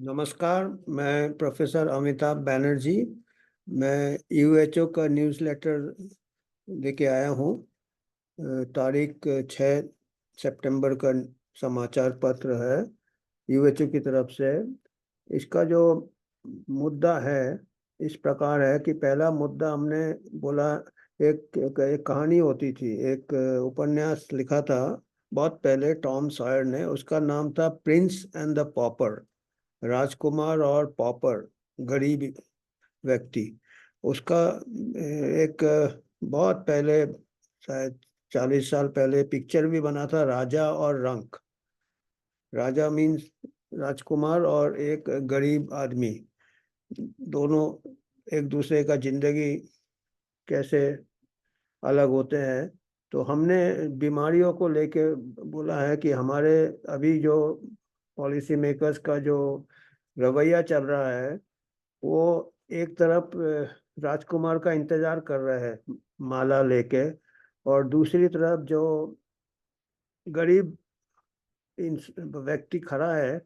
नमस्कार। मैं प्रोफेसर अमिताभ बैनर्जी। मैं यूएचओ का न्यूज़लेटर लेके आया हूँ। तारीख 6 सितंबर का समाचार पत्र है, यूएचओ की तरफ से। इसका जो मुद्दा है इस प्रकार है कि पहला मुद्दा हमने बोला, एक कहानी होती थी, एक उपन्यास लिखा था बहुत पहले टॉम सॉयर ने। उसका नाम था प्रिंस एंड द पॉपर, राजकुमार और पॉपर, गरीब व्यक्ति। उसका एक बहुत पहले, शायद 40 साल पहले पिक्चर भी बना था, राजा और रंक। राजा मीन्स राजकुमार और एक गरीब आदमी, दोनों एक दूसरे का जिंदगी कैसे अलग होते हैं। तो हमने बीमारियों को लेके बोला है कि हमारे अभी जो पॉलिसी मेकर्स का जो रवैया चल रहा है, वो एक तरफ राजकुमार का इंतजार कर रहे हैं माला लेके, और दूसरी तरफ जो गरीब व्यक्ति खड़ा है,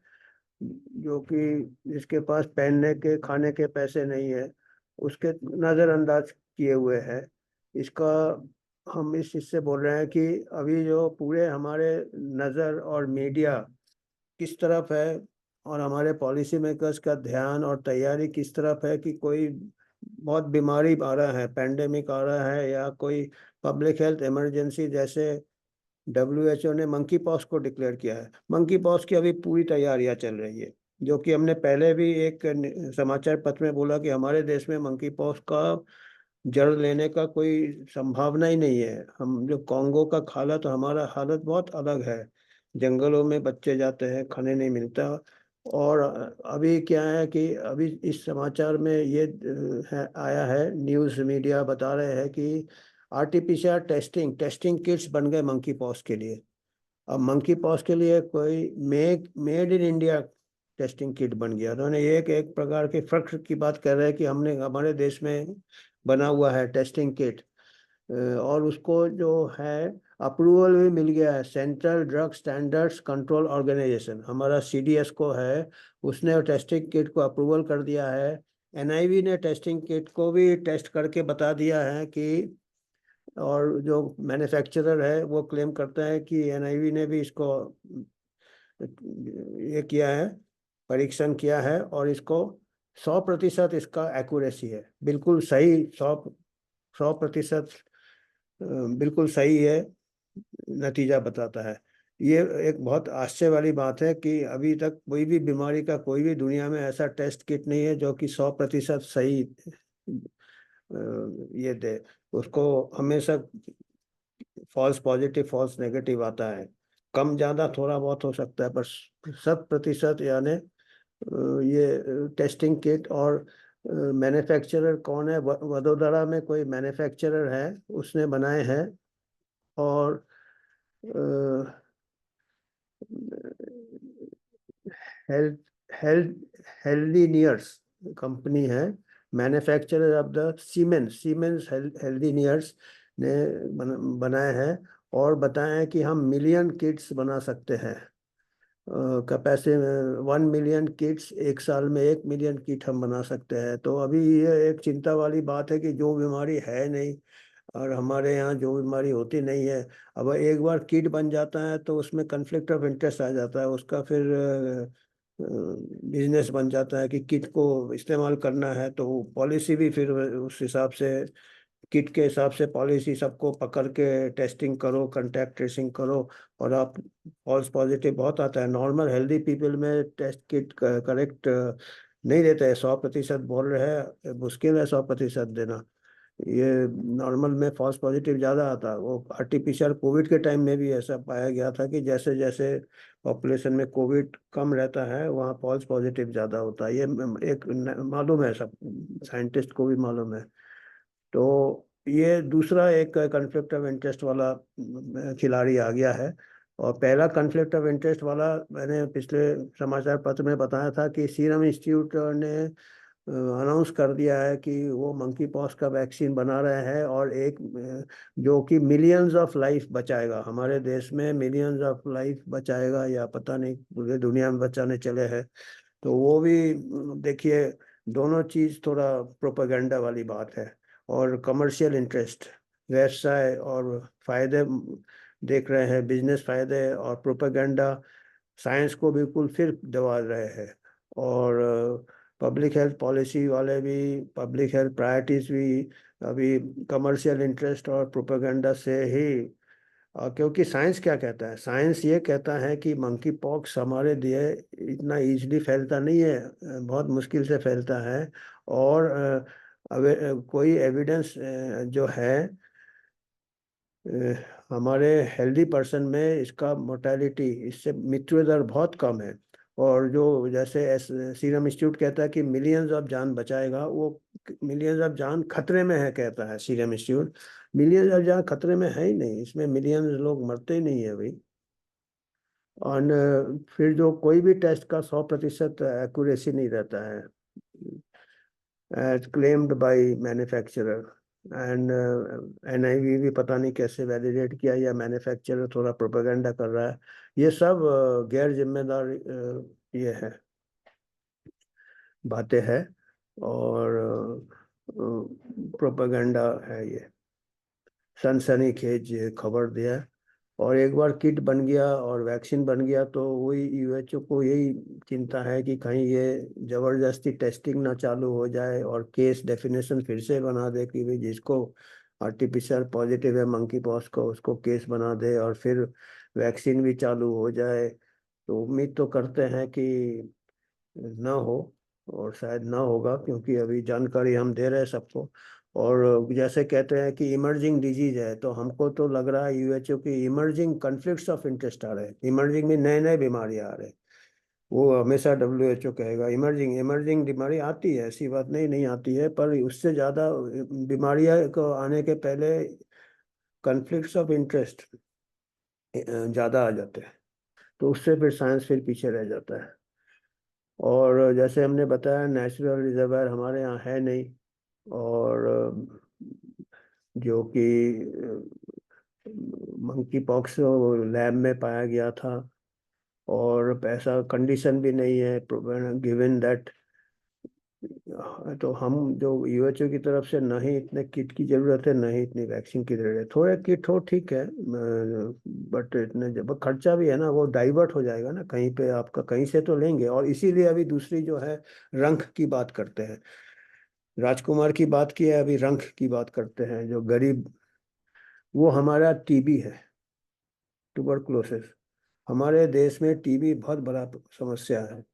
जो कि जिसके पास पहनने के खाने के पैसे नहीं है, उसके नज़रअंदाज किए हुए है। इसका हम इस चीज़ से बोल रहे हैं कि अभी जो पूरे हमारे नज़र और मीडिया किस तरफ है, और हमारे पॉलिसी मेकर्स का ध्यान और तैयारी किस तरफ है कि कोई बहुत बीमारी आ रहा है, पैंडेमिक आ रहा है, या कोई पब्लिक हेल्थ इमरजेंसी, जैसे डब्ल्यूएचओ ने मंकी पॉक्स को डिक्लेयर किया है। मंकी पॉक्स की अभी पूरी तैयारियां चल रही है, जो कि हमने पहले भी एक समाचार पत्र में बोला कि हमारे देश में मंकी पॉक्स का जड़ लेने का कोई संभावना ही नहीं है। हम जो कॉन्गो का हालत, तो हमारा हालत बहुत अलग है। जंगलों में बच्चे जाते हैं, खाने नहीं मिलता। और अभी क्या है कि अभी इस समाचार में ये आया है, न्यूज़ मीडिया बता रहे हैं कि आरटीपीसीआर टेस्टिंग टेस्टिंग किट्स बन गए मंकी पॉक्स के लिए। अब मंकी पॉक्स के लिए कोई made in India testing kit बन गया। उन्होंने एक प्रकार के फख्र की बात कर रहे हैं कि हमने हमारे देश में बना हुआ है टेस्टिंग किट। और उसको जो है अप्रूवल भी मिल गया है। Central drug standards control organisation, हमारा सीडीएस को है, उसने टेस्टिंग किट को अप्रूवल कर दिया है। एनआईवी ने टेस्टिंग किट को भी टेस्ट करके बता दिया है कि, और जो मैन्युफैक्चरर है वो क्लेम करता है कि एनआईवी ने भी इसको ये किया है, परीक्षण किया है, और इसको 100% इसका एक्यूरेसी है, बिल्कुल सही। 100% बिल्कुल सही है, नतीजा बताता है। ये एक बहुत आश्चर्य वाली बात है कि अभी तक कोई भी बीमारी का कोई भी दुनिया में ऐसा टेस्ट किट नहीं है जो कि 100% सही ये दे। उसको हमेशा फॉल्स पॉजिटिव फॉल्स नेगेटिव आता है, कम ज़्यादा थोड़ा बहुत हो सकता है, पर 100% यानी ये टेस्टिंग किट। और मैन्युफैक्चरर कौन है? वडोदरा में कोई मैन्युफैक्चरर है, उसने बनाए हैं। और health health Healthineers company है, manufacturer of the Siemens Healthineers ने बनाए हैं। और बताए हैं कि हम मिलियन किट्स बना सकते हैं। कैपेसिटी 1 मिलियन किट्स, एक साल में 1 मिलियन किट हम बना सकते हैं। तो अभी ये एक चिंता वाली बात है कि जो बीमारी है नहीं, और हमारे यहाँ जो बीमारी होती नहीं है, अब एक बार किट बन जाता है तो उसमें कन्फ्लिक्ट ऑफ इंटरेस्ट आ जाता है। उसका फिर बिजनेस बन जाता है कि किट को इस्तेमाल करना है, तो पॉलिसी भी फिर उस हिसाब से, किट के हिसाब से पॉलिसी, सबको पकड़ के टेस्टिंग करो, कंटैक्ट ट्रेसिंग करो। और आप फॉल्स पॉजिटिव बहुत आता है। नॉर्मल हेल्दी पीपल में टेस्ट किट करेक्ट नहीं देते हैं। 100% बोल रहे हैं, मुश्किल है 100% देना। ये नॉर्मल में फॉल्स पॉजिटिव ज़्यादा आता है। वो आरटीपीसीआर कोविड के टाइम में भी ऐसा पाया गया था कि जैसे जैसे पॉपुलेशन में कोविड कम रहता है, वहाँ फॉल्स पॉजिटिव ज़्यादा होता है। ये एक मालूम है, सब साइंटिस्ट को भी मालूम है। तो ये दूसरा एक कन्फ्लिक्ट ऑफ इंटरेस्ट वाला खिलाड़ी आ गया है। और पहला कन्फ्लिक्ट ऑफ इंटरेस्ट वाला मैंने पिछले समाचार पत्र में बताया था कि सीरम इंस्टीट्यूट ने अनाउंस कर दिया है कि वो मंकी पॉक्स का वैक्सीन बना रहे हैं, और एक जो कि मिलियंस ऑफ लाइफ बचाएगा, हमारे देश में मिलियंस ऑफ लाइफ बचाएगा, या पता नहीं पूरे दुनिया में बचाने चले हैं। तो वो भी देखिए, दोनों चीज थोड़ा प्रोपेगेंडा वाली बात है। और कमर्शियल इंटरेस्ट, व्यवसाय और फायदे देख रहे हैं, बिजनेस फायदे, और प्रोपेगेंडा साइंस को बिल्कुल फिर दबा रहे हैं। और पब्लिक हेल्थ पॉलिसी वाले भी, पब्लिक हेल्थ प्रायोरिटीज भी अभी कमर्शियल इंटरेस्ट और प्रोपेगेंडा से ही। क्योंकि साइंस क्या कहता है, साइंस ये कहता है कि मंकी पॉक्स हमारे लिए इतना इजीली फैलता नहीं है, बहुत मुश्किल से फैलता है। और कोई एविडेंस जो है हमारे हेल्दी पर्सन में इसका मोर्टेलिटी, इससे मृत्यु दर बहुत कम है। और जो जैसे सीरम इंस्टीट्यूट कहता है कि मिलियंस ऑफ जान बचाएगा, वो मिलियंस ऑफ जान खतरे में है कहता है सीरम इंस्टीट्यूट। मिलियंस ऑफ जान खतरे में है ही नहीं, इसमें मिलियंस लोग मरते ही नहीं है भाई। और फिर जो कोई भी टेस्ट का 100% एक्यूरेसी नहीं रहता है, as claimed by manufacturer। And NIV भी पता नहीं कैसे वैलिडेट किया, या मैन्युफैक्चरर थोड़ा प्रोपेगेंडा कर रहा है। ये सब गैर जिम्मेदार ये है, बातें हैं। और प्रोपेगेंडा है ये, सनसनीखेज खबर दिया है। और एक बार किट बन गया और वैक्सीन बन गया तो वही WHO को यही चिंता है कि कहीं ये जबरदस्ती टेस्टिंग ना चालू हो जाए और केस डेफिनेशन फिर से बना दे कि भाई जिसको आरटीपीसीआर पॉजिटिव है मंकी पॉक्स को, उसको केस बना दे, और फिर वैक्सीन भी चालू हो जाए। तो उम्मीद तो करते हैं कि ना हो, और शायद ना होगा, क्योंकि अभी जानकारी हम दे रहे हैं सबको। और जैसे कहते हैं कि इमर्जिंग डिजीज है, तो हमको तो लग रहा है WHO की इमर्जिंग कन्फ्लिक्ट्स ऑफ इंटरेस्ट आ रहे हैं, इमर्जिंग में नए नए बीमारियां आ रहे हैं। वो हमेशा WHO कहेगा इमर्जिंग इमर्जिंग बीमारी आती है, ऐसी बात नहीं, नहीं आती है, पर उससे ज्यादा बीमारियां को आने के पहले कन्फ्लिक्ट्स ऑफ इंटरेस्ट ज्यादा आ जाते हैं। तो उससे फिर साइंस फिर पीछे रह जाता है। और जैसे हमने बताया, नेचुरल रिजर्वायर हमारे यहाँ है नहीं। और जो कि मंकी पॉक्स लैब में पाया गया था, और ऐसा कंडीशन भी नहीं है गिवन दैट। तो हम जो WHO की तरफ से न ही इतने किट की जरूरत है, न ही इतनी वैक्सीन की जरूरत है। थोड़े किट हो ठीक है, बट इतने जब खर्चा भी है ना, वो डाइवर्ट हो जाएगा ना कहीं पे, आपका कहीं से तो लेंगे। और इसीलिए अभी दूसरी जो है, रंक की बात करते हैं। राजकुमार की बात की है, अभी रंक की बात करते हैं, जो गरीब, वो हमारा TB है, ट्यूबरकुलोसिस। हमारे देश में TB बहुत बड़ा समस्या है।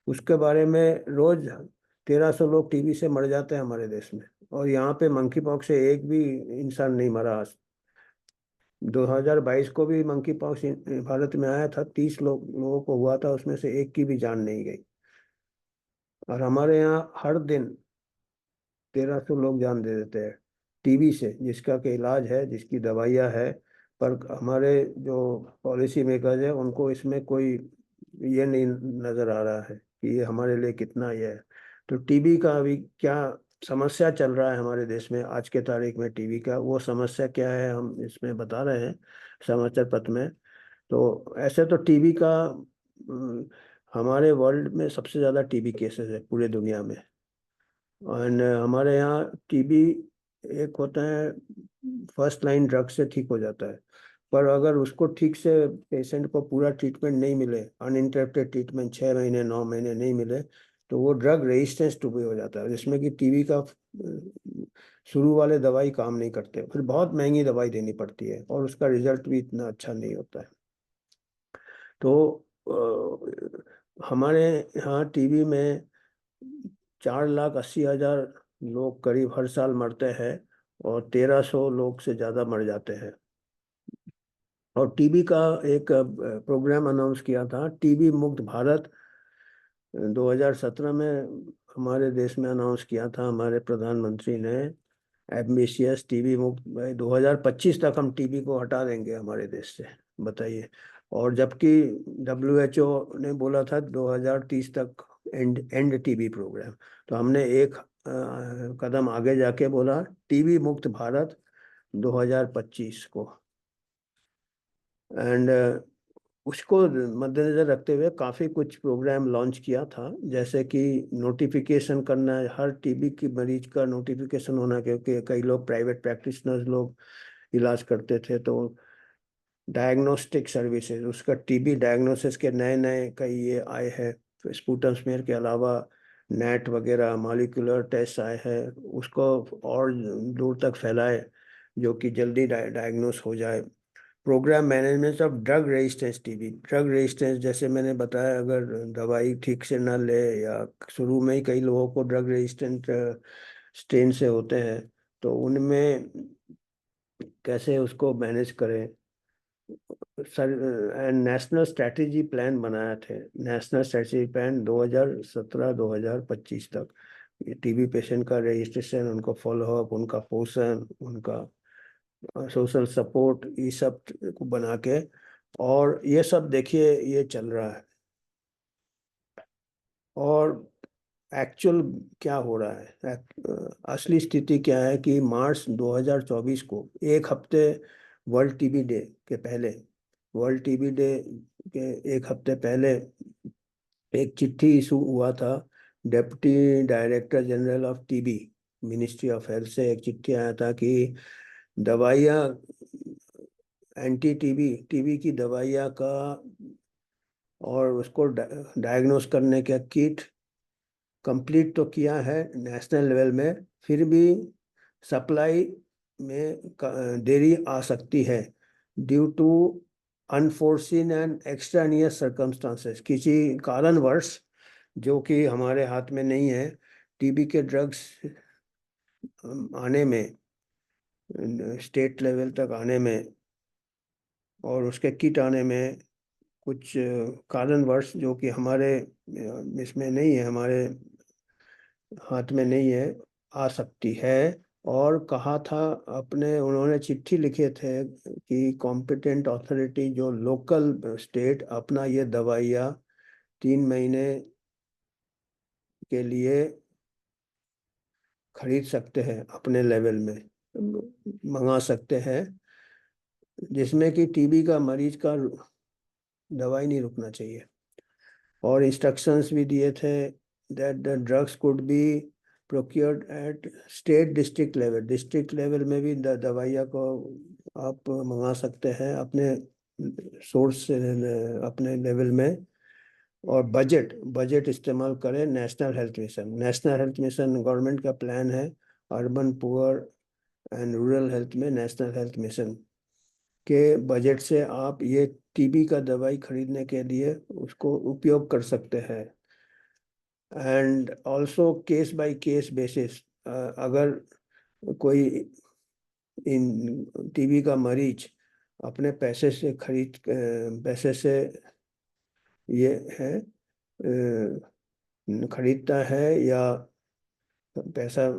उसके बारे में रोज 1300 लोग TB से मर जाते हैं हमारे देश में। और यहाँ पे मंकी पॉक्स से एक भी इंसान नहीं मरा आज। 2022 को भी मंकी पॉक्स भारत में आया था, 30 लोगों को हुआ था, उसमें से एक की भी जान नहीं गई। और हमारे यहाँ हर दिन 1300 लोग जान दे देते हैं TB से, जिसका के इलाज है, जिसकी दवाइयाँ है। पर हमारे जो पॉलिसी मेकर्स है, उनको इसमें कोई ये नहीं नजर आ रहा है कि ये हमारे लिए कितना ये है। तो TB का अभी क्या समस्या चल रहा है हमारे देश में आज के तारीख में, TB का वो समस्या क्या है हम इसमें बता रहे हैं समाचार पत्र में। तो ऐसे तो TB का हमारे वर्ल्ड में सबसे ज़्यादा TB केसेस है पूरे दुनिया में। और हमारे यहाँ TB एक होता है, फर्स्ट लाइन ड्रग से ठीक हो जाता है। पर अगर उसको ठीक से पेशेंट को पूरा ट्रीटमेंट नहीं मिले, अनइंटरप्टेड ट्रीटमेंट 6 महीने 9 महीने नहीं मिले, तो वो ड्रग रेजिस्टेंस टू भी हो जाता है, जिसमें कि TB का शुरू वाले दवाई काम नहीं करते, फिर बहुत महंगी दवाई देनी पड़ती है, और उसका रिजल्ट भी इतना अच्छा नहीं होता है। तो हमारे यहाँ TB में 4,80,000 लोग करीब हर साल मरते हैं, और 1300 लोग से ज्यादा मर जाते हैं। और TB का एक प्रोग्राम अनाउंस किया था, TB मुक्त भारत, 2017 में हमारे देश में अनाउंस किया था हमारे प्रधानमंत्री ने। एम्बिशियस TB मुक्त भाई, 2025 तक हम TB को हटा देंगे हमारे देश से, बताइए। और जबकि WHO ने बोला था 2030 तक एंड एंड TB प्रोग्राम। तो हमने एक कदम आगे जाके बोला TB मुक्त भारत 2025 को। एंड उसको मद्देनजर रखते हुए काफ़ी कुछ प्रोग्राम लॉन्च किया था, जैसे कि नोटिफिकेशन करना, हर टीबी की मरीज का नोटिफिकेशन होना, क्योंकि कई लोग प्राइवेट प्रैक्टिशनर्स लोग इलाज करते थे, तो डायग्नोस्टिक सर्विसेज, उसका टीबी डायग्नोसिस के नए नए कई ये आए हैं, तो स्पुटम स्मीयर के अलावा नेट वगैरह मॉलिक्यूलर टेस्ट आए हैं, उसको और दूर तक फैलाए जो कि जल्दी डायग्नोस हो जाए। Programme management of drug resistance TB, drug resistance जैसे मैंने बताया, अगर दवाई ठीक से न ले या शुरू में ही कई लोगों को ड्रग रेजिस्टेंट स्टेन से होते हैं, तो उनमें कैसे उसको मैनेज करें। सर, नेशनल स्ट्रैटेजी प्लान बनाए थे, नेशनल स्ट्रैटेजी प्लान 2017-2025 तक, ये टीबी पेशेंट का रजिस्ट्रेशन, उनको फॉलोअप, उनका पोषण, उनका सोशल सपोर्ट, ये सब को बना के, और ये सब देखिए ये चल रहा है। और एक्चुअल क्या हो रहा है, असली स्थिति क्या है कि मार्च 2024 को, एक हफ्ते वर्ल्ड टीबी डे के पहले, वर्ल्ड टीबी डे के एक हफ्ते पहले एक चिट्ठी इशू हुआ था, deputy director general of TB, ministry of health से एक चिट्ठी आया था कि दवाइयाँ, एंटी टीबी, टीबी की दवाइयाँ का और उसको डायग्नोस करने का किट कंप्लीट तो किया है नेशनल लेवल में, फिर भी सप्लाई में देरी आ सकती है due to unforeseen and extraneous circumstances, किसी कारणवश जो कि हमारे हाथ में नहीं है, टीबी के ड्रग्स आने में, स्टेट लेवल तक आने में और उसके किट आने में कुछ कारणवश जो कि हमारे इसमें नहीं है, हमारे हाथ में नहीं है, आ सकती है। और कहा था, अपने उन्होंने चिट्ठी लिखे थे कि कॉम्पिटेंट अथॉरिटी जो लोकल स्टेट अपना ये दवाइयाँ 3 महीने के लिए खरीद सकते हैं, अपने लेवल में मंगा सकते हैं, जिसमें कि टीबी का मरीज का दवाई नहीं रुकना चाहिए। और इंस्ट्रक्शंस भी दिए थे that the drugs could be procured at state district level, district level में भी दवाइयाँ को आप मंगा सकते हैं अपने सोर्स से, अपने लेवल में। और बजट बजट इस्तेमाल करें, national health mission, national health mission government का प्लान है, urban poor and rural health में नेशनल हेल्थ मिशन के बजट से आप ये टीबी का दवाई खरीदने के लिए उसको उपयोग कर सकते हैं। And also case by case basis, अगर कोई इन टीबी का मरीज अपने पैसे से पैसे से ये है, खरीदता है या पैसा,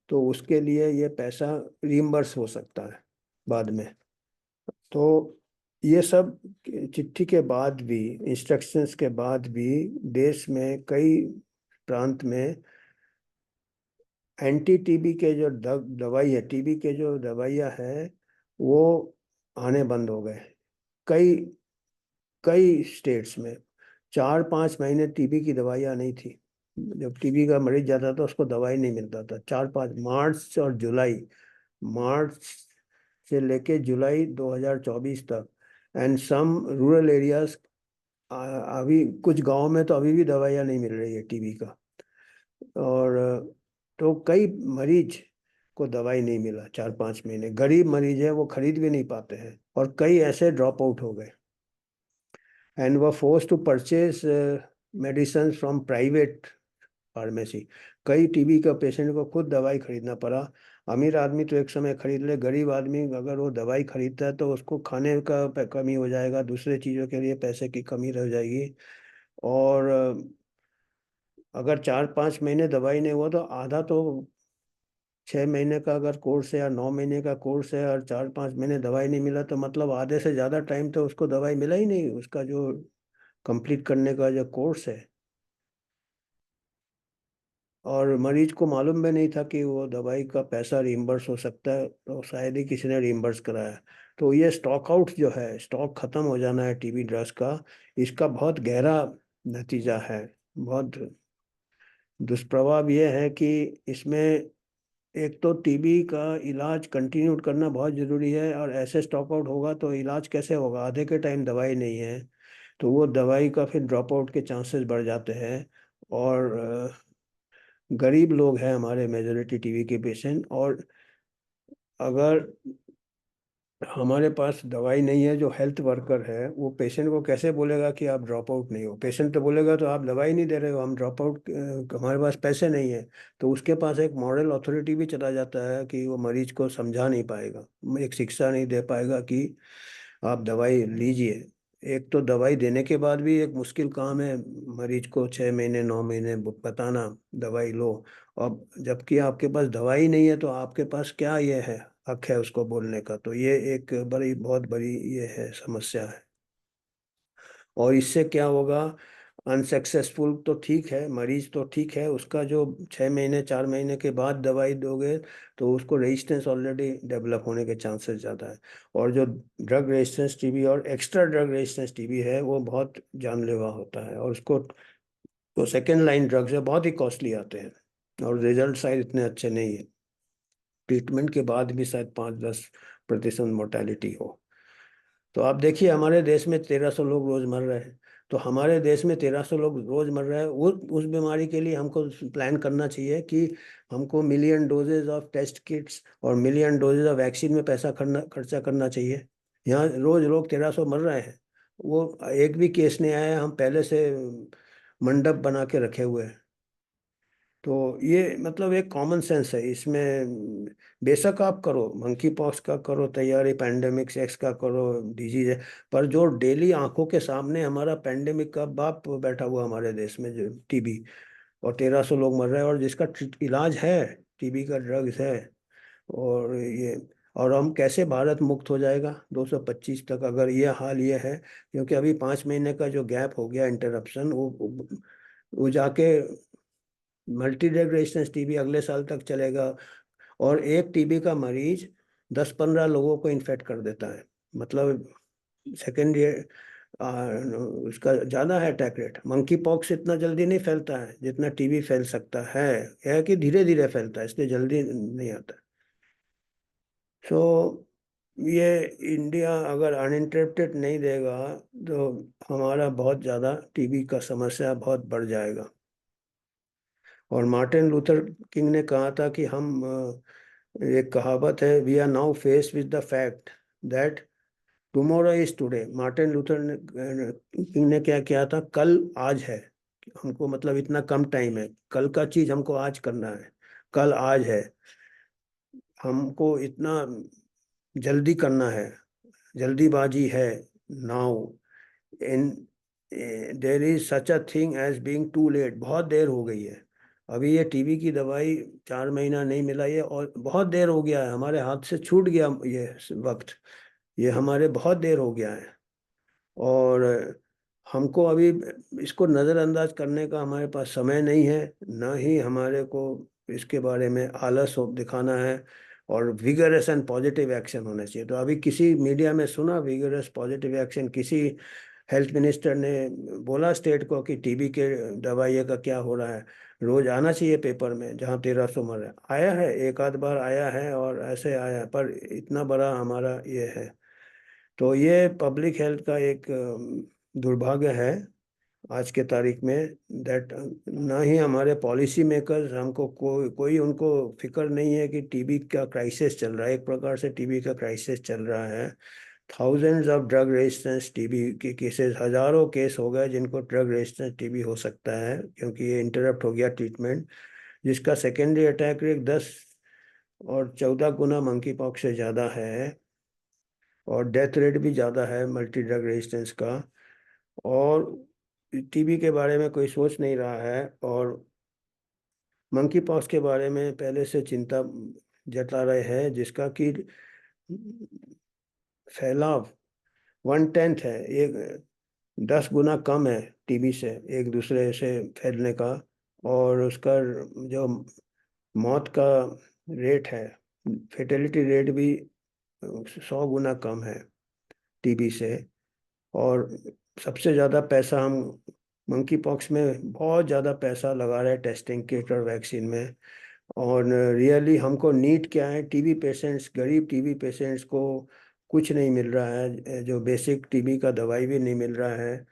तो उसके लिए ये पैसा रिम्बर्स हो सकता है बाद में। तो ये सब चिट्ठी के बाद भी, इंस्ट्रक्शंस के बाद भी, देश में कई प्रांत में एंटी टीबी के जो दवाई है, टीबी के जो दवाइयाँ हैं, वो आने बंद हो गए। कई कई स्टेट्स में 4-5 महीने टीबी की दवाइयाँ नहीं थी, जब टीबी का मरीज जाता था उसको दवाई नहीं मिलता था, 4-5, मार्च और जुलाई, मार्च से लेके जुलाई 2024 तक। एंड सम रूरल एरियाज, अभी कुछ गांव में तो अभी भी दवाइयाँ नहीं मिल रही है टीबी का। और तो कई मरीज को दवाई नहीं मिला, 4-5 महीने, गरीब मरीज है वो खरीद भी नहीं पाते हैं, और कई ऐसे ड्रॉप आउट हो गए and were force to purchase medicine from private pharmacy. कई टीबी का पेशेंट को खुद दवाई खरीदना पड़ा। अमीर आदमी तो एक समय खरीद ले, गरीब आदमी अगर वो दवाई खरीदता है तो उसको खाने का कमी हो जाएगा, दूसरे चीज़ों के लिए पैसे की कमी रह जाएगी। और अगर 4-5 महीने दवाई नहीं हुआ तो आधा तो, 6 महीने का अगर कोर्स है या 9 महीने का कोर्स है और 4-5 महीने दवाई नहीं मिला, तो मतलब आधे से ज़्यादा टाइम तो उसको दवाई मिला ही नहीं, उसका जो कंप्लीट करने का जो कोर्स है। और मरीज को मालूम भी नहीं था कि वो दवाई का पैसा रिम्बर्स हो सकता है, तो शायद ही किसी ने रिम्बर्स कराया। तो ये स्टॉक आउट जो है, स्टॉक खत्म हो जाना है टीबी ड्रग्स का, इसका बहुत गहरा नतीजा है। बहुत दुष्प्रभाव ये है कि इसमें एक तो टीबी का इलाज कंटिन्यू करना बहुत ज़रूरी है, और ऐसे स्टॉक आउट होगा तो इलाज कैसे होगा? आधे के टाइम दवाई नहीं है, तो वो दवाई का फिर ड्रॉप आउट के चांसेस बढ़ जाते हैं। और गरीब लोग हैं हमारे मेजोरिटी टीबी के पेशेंट, और अगर हमारे पास दवाई नहीं है, जो हेल्थ वर्कर है वो पेशेंट को कैसे बोलेगा कि आप ड्रॉप आउट नहीं हो? पेशेंट तो बोलेगा तो आप दवाई नहीं दे रहे हो, हम ड्रॉप आउट, हमारे पास पैसे नहीं है। तो उसके पास एक मॉरल अथॉरिटी भी चला जाता है कि वो मरीज को समझा नहीं पाएगा, एक शिक्षा नहीं दे पाएगा कि आप दवाई लीजिए। एक तो दवाई देने के बाद भी एक मुश्किल काम है मरीज को 6 महीने 9 महीने बताना दवाई लो। अब जबकि आपके पास दवाई नहीं है तो आपके पास क्या ये है, हक है उसको बोलने का? तो ये एक बड़ी बहुत बड़ी ये है, समस्या है। और इससे क्या होगा? अनसक्सेसफुल तो ठीक है, मरीज तो ठीक है, उसका जो 6 महीने 4 महीने के बाद दवाई दोगे तो उसको रेजिस्टेंस ऑलरेडी डेवलप होने के चांसेस ज़्यादा है। और जो ड्रग रेजिस्टेंस टीबी और एक्स्ट्रा ड्रग रेजिस्टेंस टीबी है वो बहुत जानलेवा होता है, और उसको तो सेकेंड लाइन ड्रग्स है, बहुत ही कॉस्टली आते हैं, और रिजल्ट शायद इतने अच्छे नहीं है। ट्रीटमेंट के बाद भी शायद 5-10% मोर्टेलिटी हो। तो आप देखिए हमारे देश में 1300 लोग रोज मर रहे हैं। तो हमारे देश में 1300 लोग रोज मर रहे हैं, उस बीमारी के लिए हमको प्लान करना चाहिए कि हमको million doses of test kits और मिलियन डोजेज ऑफ वैक्सीन में पैसा खर्चा करना चाहिए। यहाँ रोज लोग 1300 मर रहे हैं, वो एक भी केस नहीं आया है, हम पहले से मंडप बना के रखे हुए हैं। तो ये मतलब एक कॉमन सेंस है इसमें। बेशक आप करो, मंकी पॉक्स का करो तैयारी, पैंडेमिक सेक्स का करो, डिजीज है, पर जो डेली आंखों के सामने हमारा पैंडेमिक का बाप बैठा हुआ हमारे देश में, जो टीबी, और 1300 लोग मर रहे हैं, और जिसका इलाज है, टीबी का ड्रग्स है। और ये, और हम कैसे भारत मुक्त हो जाएगा 225 तक, अगर ये हाल ये है? क्योंकि अभी 5 महीने का जो गैप हो गया इंटरप्शन, वो जाके मल्टी ड्रग रेजिस्टेंस टीबी अगले साल तक चलेगा। और एक टीबी का मरीज 10-15 लोगों को इन्फेक्ट कर देता है, मतलब सेकेंड ईयर उसका ज़्यादा है अटैक रेट। मंकी पॉक्स इतना जल्दी नहीं फैलता है जितना टीबी फैल सकता है, यह है कि धीरे धीरे फैलता है, इसलिए जल्दी नहीं आता। सो ये इंडिया अगर अनइंटरप्टेड नहीं देगा तो हमारा बहुत ज़्यादा टीबी का समस्या बहुत बढ़ जाएगा। और मार्टिन लूथर किंग ने कहा था कि हम एक कहावत है, we are now face with the fact that tomorrow is today. Martin Luther ने किंग ने क्या किया था? कल आज है। हमको मतलब इतना कम टाइम है, कल का चीज हमको आज करना है, कल आज है, हमको इतना जल्दी करना है, जल्दीबाजी है now. In there is such a thing as being too late, बहुत देर हो गई है। अभी ये टीबी की दवाई 4 महीना नहीं मिला ये, और बहुत देर हो गया है, हमारे हाथ से छूट गया ये वक्त, ये हमारे बहुत देर हो गया है। और हमको अभी इसको नज़रअंदाज करने का हमारे पास समय नहीं है, ना ही हमारे को इसके बारे में आलस दिखाना है, और विगरस एंड पॉजिटिव एक्शन होना चाहिए। तो अभी किसी मीडिया में सुना विगरस पॉजिटिव एक्शन? किसी हेल्थ मिनिस्टर ने बोला स्टेट को कि टीबी के दवाइयों का क्या हो रहा है? रोज आना चाहिए पेपर में, जहाँ 1300 मर रहे हैं। आया है, एक आध बार आया है और ऐसे आया है, पर इतना बड़ा हमारा ये है। तो ये पब्लिक हेल्थ का एक दुर्भाग्य है आज के तारीख में, दैट ना ही हमारे पॉलिसी मेकर्स, हमको कोई उनको फिक्र नहीं है कि टीबी का क्राइसिस चल रहा है, एक प्रकार से टीबी का क्राइसिस चल रहा है। Thousands of drug resistance TB के केसेस, हजारों केस हो गए जिनको ड्रग रेजिस्टेंस टीबी हो सकता है, क्योंकि ये इंटरप्ट हो गया ट्रीटमेंट, जिसका सेकेंडरी अटैक रेट 10 और 14 गुना मंकी पॉक्स से ज़्यादा है, और डेथ रेट भी ज़्यादा है मल्टी ड्रग रेजिस्टेंस का। और टीबी के बारे में कोई सोच नहीं रहा है, और मंकी पॉक्स के बारे में पहले से चिंता जता रहे हैं, जिसका कि फैलाव 1/10 है, एक 10 गुना कम है टीबी से एक दूसरे से फैलने का। और उसका जो मौत का रेट है, फेटेलिटी रेट भी 100 गुना कम है टीबी से। और सबसे ज़्यादा पैसा हम मंकी पॉक्स में बहुत ज़्यादा पैसा लगा रहे हैं टेस्टिंग किट और वैक्सीन में। और रियली हमको नीड क्या है, टीबी पेशेंट्स, गरीब टीबी पेशेंट्स को कुछ नहीं मिल रहा है, जो बेसिक टीबी का दवाई भी नहीं मिल रहा है।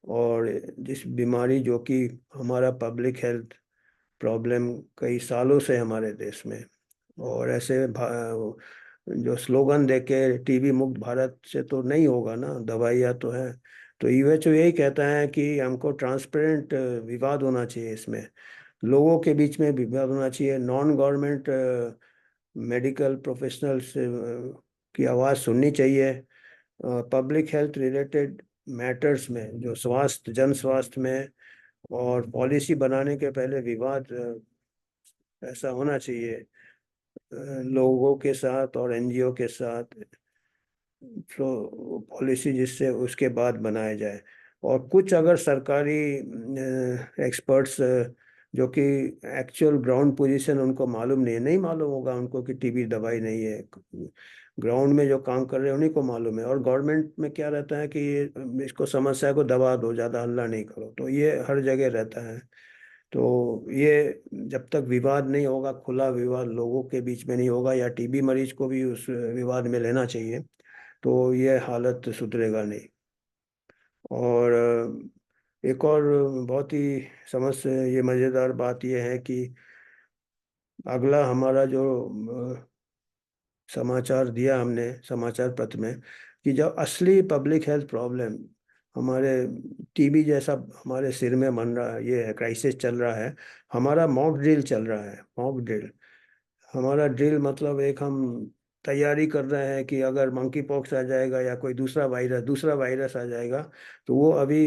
और जिस बीमारी जो कि हमारा पब्लिक हेल्थ प्रॉब्लम कई सालों से हमारे देश में, और ऐसे जो स्लोगन देके टीबी मुक्त भारत से तो नहीं होगा ना, दवाइयाँ तो है। तो यूएचओ यही कहता है कि हमको ट्रांसपेरेंट विवाद होना चाहिए, इसमें लोगों के बीच में विवाद होना चाहिए, नॉन गवर्नमेंट मेडिकल प्रोफेशनल्स की आवाज़ सुननी चाहिए। पब्लिक हेल्थ रिलेटेड मैटर्स में, जो स्वास्थ्य, जन स्वास्थ्य में और पॉलिसी बनाने के पहले विवाद ऐसा होना चाहिए लोगों के साथ और एनजीओ के साथ, तो पॉलिसी जिससे उसके बाद बनाया जाए। और कुछ अगर सरकारी एक्सपर्ट्स जो कि एक्चुअल ग्राउंड पोजीशन उनको मालूम नहीं मालूम होगा उनको कि टीबी दवाई नहीं है, ग्राउंड में जो काम कर रहे हैं उन्हीं को मालूम है। और गवर्नमेंट में क्या रहता है कि इसको, समस्या को दबा दो, ज़्यादा हल्ला नहीं करो, तो ये हर जगह रहता है। तो ये जब तक विवाद नहीं होगा, खुला विवाद लोगों के बीच में नहीं होगा, या टीबी मरीज को भी उस विवाद में लेना चाहिए, तो ये हालत सुधरेगा नहीं। और एक और बहुत ही समस्या, ये मज़ेदार बात ये है कि अगला हमारा जो समाचार दिया हमने समाचार पत्र में, कि जब असली पब्लिक हेल्थ प्रॉब्लम हमारे टीबी जैसा हमारे सिर में बन रहा है, ये है क्राइसिस चल रहा है, हमारा मॉक ड्रिल चल रहा है। मॉक ड्रिल, हमारा ड्रिल मतलब एक हम तैयारी कर रहे हैं कि अगर मंकी पॉक्स आ जाएगा या कोई दूसरा वायरस आ जाएगा, तो वो अभी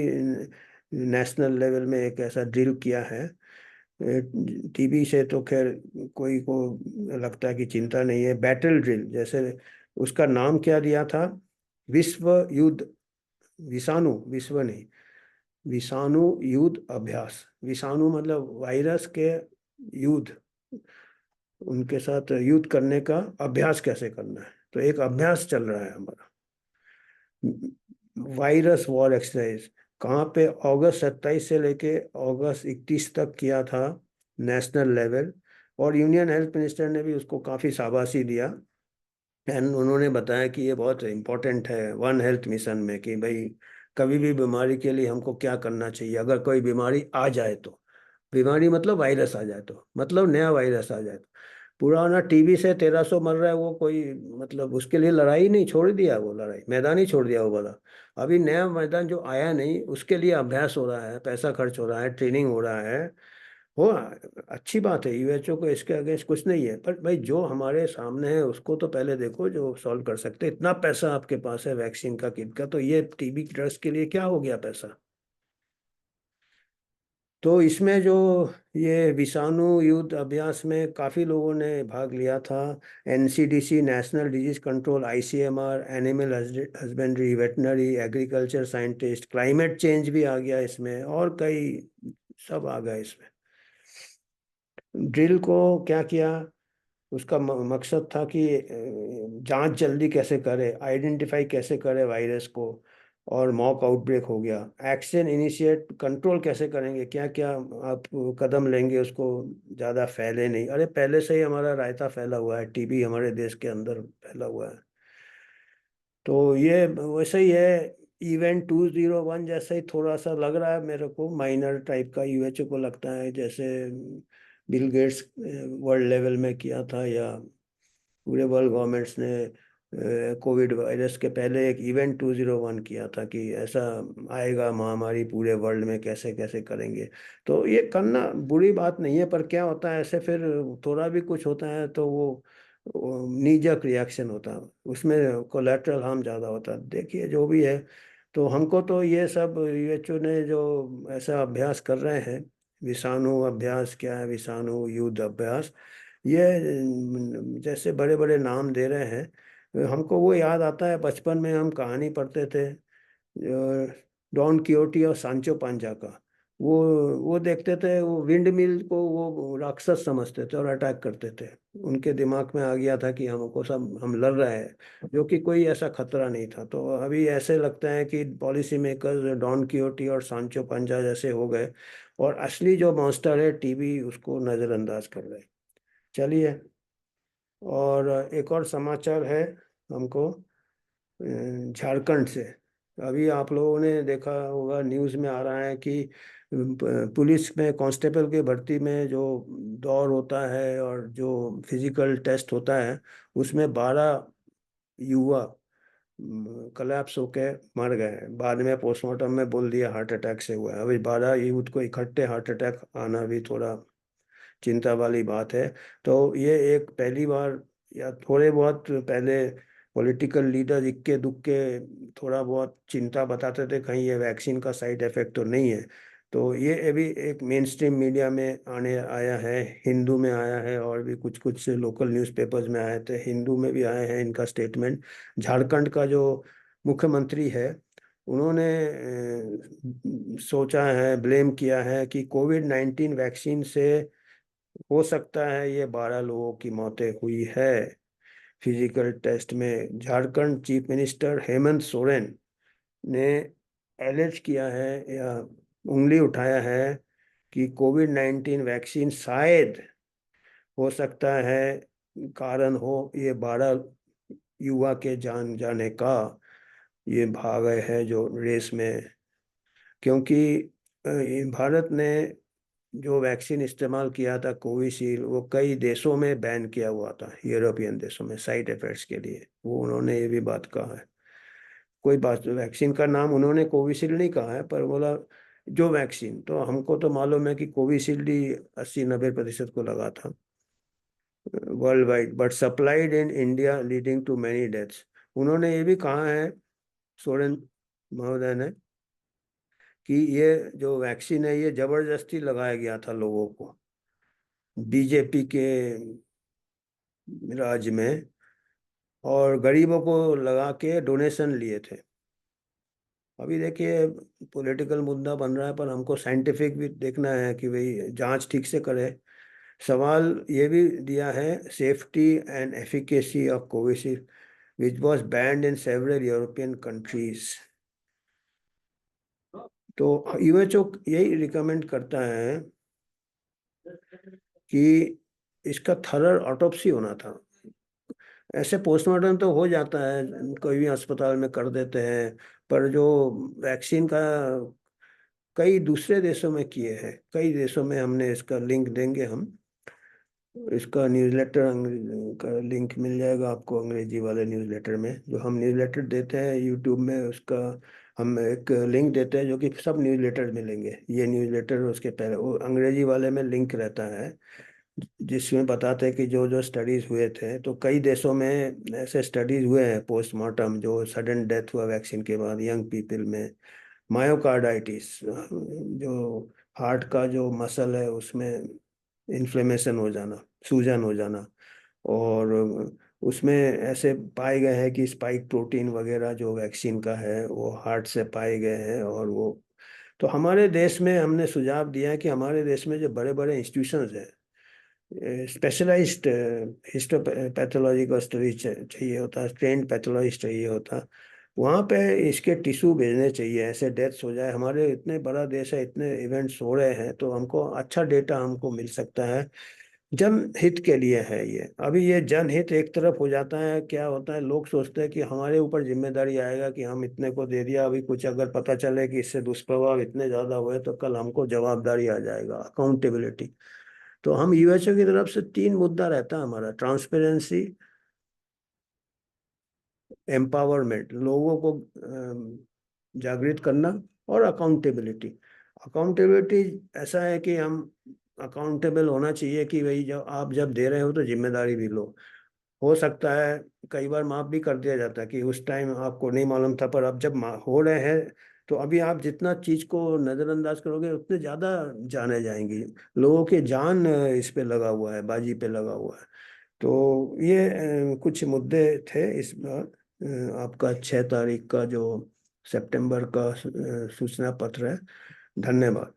नेशनल लेवल में एक ऐसा ड्रिल किया है। टीबी से तो खैर कोई को लगता है कि चिंता नहीं है। बैटल ड्रिल, जैसे उसका नाम क्या दिया था, विश्व युद्ध, विषाणु, विश्व नहीं, विषाणु युद्ध अभ्यास। विषाणु मतलब वायरस के युद्ध, उनके साथ युद्ध करने का अभ्यास कैसे करना है, तो एक अभ्यास चल रहा है हमारा, वायरस वॉर एक्सरसाइज। कहाँ पे, अगस्त 27 से लेके अगस्त 31 तक किया था नेशनल लेवल। और यूनियन हेल्थ मिनिस्टर ने भी उसको काफ़ी शाबाशी दिया, एंड उन्होंने बताया कि ये बहुत इम्पोर्टेंट है वन हेल्थ मिशन में, कि भाई कभी भी बीमारी के लिए हमको क्या करना चाहिए, अगर कोई बीमारी आ जाए तो, बीमारी मतलब वायरस आ जाए तो, मतलब नया वायरस आ जाए तो, पुराना टीबी से 1300 मर रहा है वो कोई, मतलब उसके लिए लड़ाई नहीं, छोड़ दिया वो, लड़ाई मैदान ही छोड़ दिया वो वाला। अभी नया मैदान जो आया नहीं, उसके लिए अभ्यास हो रहा है, पैसा खर्च हो रहा है, ट्रेनिंग हो रहा है। हो, अच्छी बात है, यूएचओ को इसके अगेंस्ट कुछ नहीं है, पर भाई जो हमारे सामने है उसको तो पहले देखो, जो सॉल्व कर सकते। इतना पैसा आपके पास है वैक्सीन का, किट का, तो ये टीबी ड्रग्स के लिए क्या हो गया पैसा। तो इसमें जो ये विषाणु युद्ध अभ्यास में काफ़ी लोगों ने भाग लिया था, NCDC, national disease control, ICMR, animal husbandry, veterinary, agriculture scientist, climate change भी आ गया इसमें, और कई सब आ गया इसमें। ड्रिल को क्या किया, उसका मकसद था कि जांच जल्दी कैसे करे, आइडेंटिफाई कैसे करे वायरस को, और मॉक आउटब्रेक हो गया, एक्शन इनिशिएट, कंट्रोल कैसे करेंगे, क्या क्या आप कदम लेंगे उसको ज़्यादा फैले नहीं। अरे पहले से ही हमारा रायता फैला हुआ है, टीबी हमारे देश के अंदर फैला हुआ है। तो ये वैसे ही है, इवेंट 201 जैसा ही थोड़ा सा लग रहा है मेरे को, माइनर टाइप का यूएचओ को लगता है, जैसे बिल गेट्स वर्ल्ड लेवल में किया था, या पूरे वर्ल्ड गवर्नमेंट्स ने कोविड वायरस के पहले एक इवेंट 201 किया था, कि ऐसा आएगा महामारी पूरे वर्ल्ड में, कैसे कैसे करेंगे। तो ये करना बुरी बात नहीं है, पर क्या होता है ऐसे फिर थोड़ा भी कुछ होता है तो वो नीजक रिएक्शन होता है, उसमें कोलेटरल हार्म ज़्यादा होता है। देखिए जो भी है, तो हमको तो ये सब यूएचओ ने जो ऐसा अभ्यास कर रहे हैं, विषाणु अभ्यास क्या है, विषाणु युद्ध अभ्यास, ये जैसे बड़े बड़े नाम दे रहे हैं, हमको वो याद आता है बचपन में हम कहानी पढ़ते थे, डॉन कियोटी और सांचो पांचा का। वो वो देखते थे, वो विंड मिल को वो राक्षस समझते थे और अटैक करते थे। उनके दिमाग में आ गया था कि हमको सब हम लड़ रहे हैं, जो कि कोई ऐसा खतरा नहीं था। तो अभी ऐसे लगता है कि पॉलिसी मेकर्स डॉन किहोटी और सांचो पंजा जैसे हो गए, और असली जो मॉन्स्टर है टीबी उसको नजरअंदाज कर रहे हैं। चलिए, और एक और समाचार है हमको झारखंड से। अभी आप लोगों ने देखा होगा, न्यूज़ में आ रहा है कि पुलिस में कांस्टेबल की भर्ती में जो दौड़ होता है और जो फिजिकल टेस्ट होता है, उसमें 12 युवा कलेप्स होके मर गए हैं। बाद में पोस्टमार्टम में बोल दिया हार्ट अटैक से हुआ है। अभी 12 यूथ को इकट्ठे हार्ट अटैक आना भी थोड़ा चिंता वाली बात है। तो ये एक पहली बार, या थोड़े बहुत पहले पॉलिटिकल लीडर इक्के दुक्के थोड़ा बहुत चिंता बताते थे कहीं ये वैक्सीन का साइड इफेक्ट तो नहीं है। तो ये अभी एक मेन स्ट्रीम मीडिया में आने आया है, हिंदू में आया है, और भी कुछ कुछ लोकल न्यूज़पेपर्स में आए थे, हिंदू में भी आए हैं इनका स्टेटमेंट। झारखंड का जो मुख्यमंत्री है, उन्होंने सोचा है, ब्लेम किया है कि कोविड-19 वैक्सीन से हो सकता है ये 12 लोगों की मौतें हुई है। फिजिकल टेस्ट में झारखंड चीफ मिनिस्टर हेमंत सोरेन ने एलिज किया है, या उंगली उठाया है, कि कोविड-19 वैक्सीन शायद हो सकता है कारण हो ये 12 युवा के जान जाने का। ये भाग गए हैं जो रेस में, क्योंकि ये भारत ने जो वैक्सीन इस्तेमाल किया था कोविशील्ड, वो कई देशों में बैन किया हुआ था, यूरोपियन देशों में, साइड इफेक्ट्स के लिए। वो उन्होंने ये भी बात कहा है। कोई बात, वैक्सीन का नाम उन्होंने कोविशील्ड नहीं कहा है, पर बोला जो वैक्सीन, तो हमको तो मालूम है कि कोविशील्ड ही 80-90% को लगा था world wide, but supplied in India leading to many deaths. उन्होंने ये भी कहा है, सोरेन महोदय ने, कि ये जो वैक्सीन है ये जबरदस्ती लगाया गया था लोगों को, बीजेपी के राज में, और गरीबों को लगा के डोनेशन लिए थे। अभी देखिए, पॉलिटिकल मुद्दा बन रहा है, पर हमको साइंटिफिक भी देखना है कि भाई जांच ठीक से करे। सवाल ये भी दिया है, safety and efficacy of Covishield which was banned in several European countries. तो यूएचओ यही रिकमेंड करता है कि इसका थरर ऑटोप्सी होना था। ऐसे पोस्टमार्टम तो हो जाता है, कोई भी अस्पताल में कर देते हैं, पर जो वैक्सीन का कई दूसरे देशों में किए हैं, कई देशों में, हमने इसका लिंक देंगे हम, इसका न्यूज़लेटर का लिंक मिल जाएगा आपको अंग्रेजी वाले न्यूज़लेटर में। जो हम न्यूज़लेटर देते हैं यूट्यूब में, उसका हम एक लिंक देते हैं, जो कि सब न्यूज़लेटर मिलेंगे। ये न्यूज़लेटर उसके पहले वो अंग्रेजी वाले में लिंक रहता है, जिसमें बताते हैं कि जो जो स्टडीज हुए थे, तो कई देशों में ऐसे स्टडीज हुए हैं पोस्टमार्टम, जो सडन डेथ हुआ वैक्सीन के बाद यंग पीपल में, मायोकार्डाइटिस, जो हार्ट का जो मसल है उसमें इन्फ्लेमेशन हो जाना, सूजन हो जाना, और उसमें ऐसे पाए गए हैं कि स्पाइक प्रोटीन वगैरह जो वैक्सीन का है वो हार्ट से पाए गए हैं। और वो, तो हमारे देश में हमने सुझाव दिया है कि हमारे देश में जो बड़े बड़े इंस्टीट्यूशंस हैं, स्पेशलाइज्ड हिस्टोपैथोलॉजी का स्टडी चाहिए होता, ट्रेंड पैथोलॉजिस्ट चाहिए होता, वहाँ पे इसके टिश्यू भेजने चाहिए। ऐसे डेथ्स हो जाए, हमारे इतने बड़ा देश है, इतने इवेंट्स हो रहे हैं, तो हमको अच्छा डेटा हमको मिल सकता है। जनहित के लिए है ये। अभी ये जनहित एक तरफ हो जाता है, क्या होता है, लोग सोचते हैं कि हमारे ऊपर जिम्मेदारी आएगा कि हम इतने को दे दिया, अभी कुछ अगर पता चले कि इससे दुष्प्रभाव इतने ज्यादा हुए तो कल हमको जवाबदारी आ जाएगा, अकाउंटेबिलिटी। तो हम यूएचओ की तरफ से 3 मुद्दा रहता है हमारा: ट्रांसपेरेंसी, एम्पावरमेंट, लोगों को जागृत करना, और अकाउंटेबिलिटी। अकाउंटेबिलिटी ऐसा है कि हम अकाउंटेबल होना चाहिए कि भाई जब आप जब दे रहे हो तो जिम्मेदारी भी लो। हो सकता है कई बार माफ भी कर दिया जाता है कि उस टाइम आपको नहीं मालूम था, पर अब जब हो रहे हैं, तो अभी आप जितना चीज को नजरअंदाज करोगे उतने ज्यादा जाने जाएंगी। लोगों के जान इस पे लगा हुआ है, बाजी पे लगा हुआ है। तो ये कुछ मुद्दे थे इस बार। आपका 6 तारीख का जो सितंबर का सूचना पत्र है। धन्यवाद।